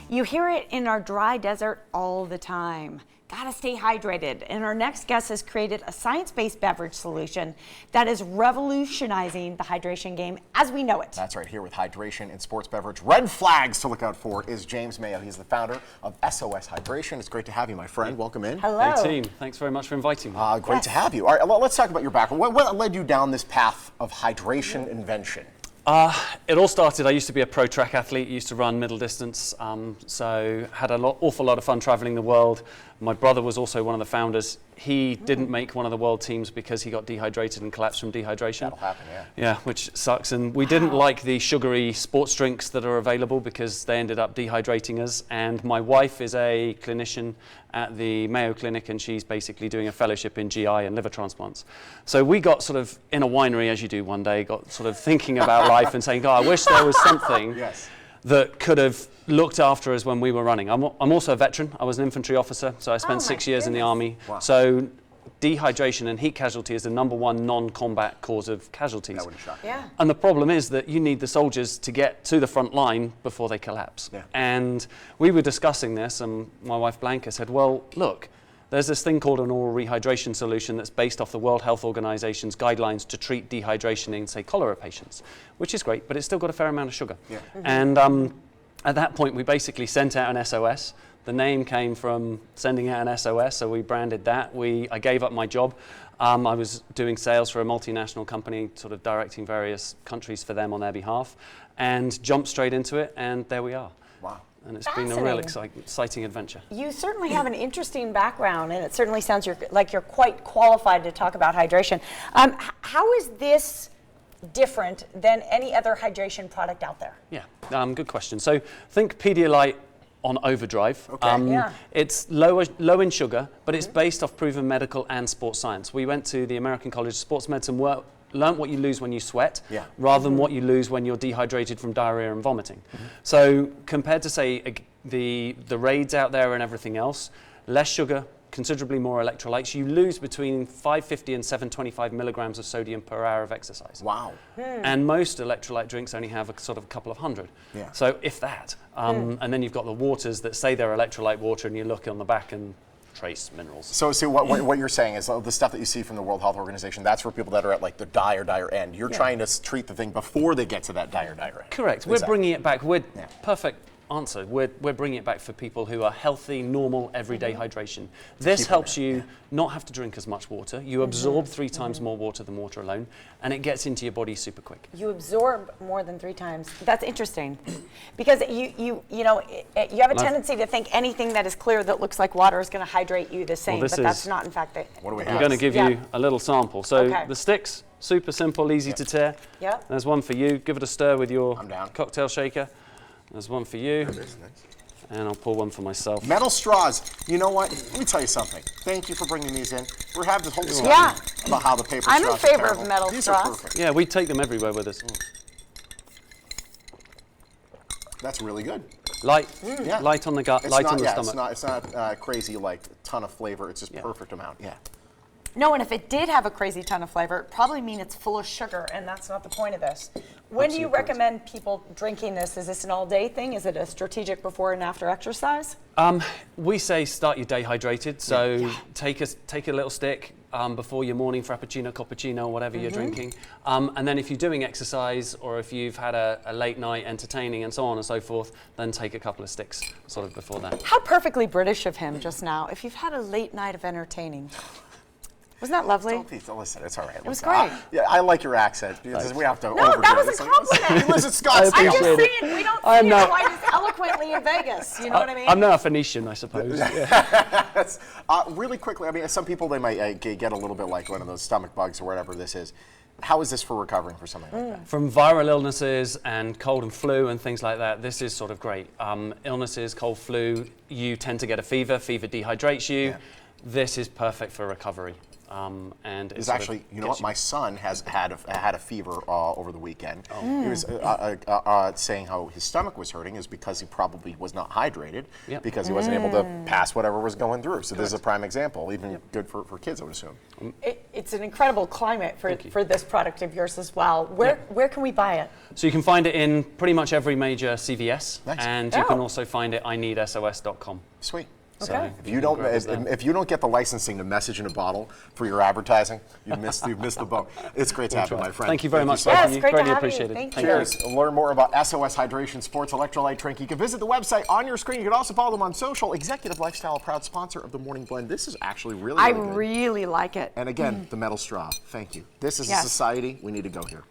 You hear it in our dry desert all the time. Gotta stay hydrated. And our next guest has created a science-based beverage solution that is revolutionizing the hydration game as we know it. That's right, here with hydration and sports beverage. Red flags to look out for is James Mayo. He's the founder of SOS Hydration. It's great to have you, my friend. Welcome in. Hello. Hey team, thanks very much for inviting me. Great to have you. All right, let's talk about your background. What led you down this path of hydration invention? It all started, I used to be a pro track athlete, used to run middle distance, so had an awful lot of fun traveling the world. My brother was also one of the founders. He didn't make one of the world teams because he got dehydrated and collapsed from dehydration. That'll happen, yeah. Yeah, which sucks. And we didn't like the sugary sports drinks that are available because they ended up dehydrating us. And my wife is a clinician at the Mayo Clinic, and she's basically doing a fellowship in GI and liver transplants. So we got sort of in a winery, as you do one day, got sort of thinking about life and saying, God, I wish there was something that could have looked after us when we were running. I'm also a veteran. I was an infantry officer, so I spent 6 years in the Army. Wow. So dehydration and heat casualty is the #1 non-combat cause of casualties. That would shock. Yeah. And the problem is that you need the soldiers to get to the front line before they collapse. Yeah. And we were discussing this, and my wife Blanca said, well, look, there's this thing called an oral rehydration solution that's based off the World Health Organization's guidelines to treat dehydration in, say, cholera patients, which is great, but it's still got a fair amount of sugar. Yeah. And at that point, we basically sent out an SOS. The name came from sending out an SOS, so we branded that. I gave up my job. I was doing sales for a multinational company, sort of directing various countries for them on their behalf, and jumped straight into it, and there we are. Wow. And it's been a real exciting adventure. You certainly have an interesting background, and it certainly sounds like you're quite qualified to talk about hydration. How is this different than any other hydration product out there? Yeah, good question. So think Pedialyte on overdrive. Okay. It's low in sugar, but it's based off proven medical and sports science. We went to the American College of Sports Medicine, learned what you lose when you sweat, rather than what you lose when you're dehydrated from diarrhea and vomiting. So compared to, say, the raids out there and everything else, less sugar, considerably more electrolytes. You lose between 550 and 725 milligrams of sodium per hour of exercise. Wow. And most electrolyte drinks only have a sort of a couple of hundred. Yeah. So if that. And then you've got the waters that say they're electrolyte water, and you look on the back and trace minerals. So what you're saying is the stuff that you see from the World Health Organization, that's for people that are at like the dire end. You're trying to treat the thing before they get to that dire end. Correct. Exactly. We're bringing it back. Perfect answer. We're bringing it back for people who are healthy, normal, everyday hydration. This helps you not have to drink as much water. You absorb 3 times more water than water alone, and it gets into your body super quick. You absorb more than 3 times. That's interesting, because you have a tendency to think anything that is clear that looks like water is going to hydrate you the same, but that's not in fact it. What do we have? I'm going to give you a little sample. So the sticks, super simple, easy to tear. Yep. There's one for you. Give it a stir with your I'm down. cocktail shaker. There's one for you. Nice. And I'll pour one for myself. Metal straws. You know what? Let me tell you something. Thank you for bringing these in. We're having this whole discussion about how the paper straws I'm in favor are of metal These straws. are perfect. Yeah, we take them everywhere with us. That's really good. Light on the gut, light on the stomach. It's not crazy like ton of flavor. It's just perfect amount. Yeah. No, and if it did have a crazy ton of flavor, it probably mean it's full of sugar, and that's not the point of this. When do you recommend people drinking this? Is this an all-day thing? Is it a strategic before and after exercise? We say start your day hydrated. So take a little stick before your morning frappuccino, cappuccino, whatever you're drinking. And then if you're doing exercise, or if you've had a late night entertaining and so on and so forth, then take a couple of sticks sort of before that. How perfectly British of him just now. If you've had a late night of entertaining. Wasn't that lovely? Listen, it's all right. It was great. I like your accent. Because we have to overdo it. No, that was a compliment. Listen, Scott, I'm just saying, we don't see it quite as eloquently in Vegas. You know what I mean? I'm now a Phoenician, I suppose. Really quickly, I mean, some people, they might get a little bit like one of those stomach bugs or whatever this is. How is this for recovering for something like that? From viral illnesses and cold and flu and things like that, this is sort of great. Illnesses, cold, flu, you tend to get a fever. Fever dehydrates you. Yeah. This is perfect for recovery. And It's actually, you know what? My son has had a fever over the weekend. He was saying how his stomach was hurting is because he probably was not hydrated because he wasn't able to pass whatever was going through. So this is a prime example, even good for kids, I would assume. It's an incredible climate for this product of yours as well. Where can we buy it? So you can find it in pretty much every major CVS, Nice. and you can also find it ineedsos.com. Sweet. Okay. If you don't get the licensing to message in a bottle for your advertising, you've missed the boat. It's great to have you, my friend. Thank you very much. so Yeah, much. it's great to Greatly have you. appreciated. Thank you. Cheers. To learn more about SOS Hydration Sports Electrolyte Drink, you can visit the website on your screen. You can also follow them on social. Executive Lifestyle, a proud sponsor of the Morning Blend. This is actually really, I really good. really like it. And again, the metal straw. Thank you. This is a Yes. society. We need to go here.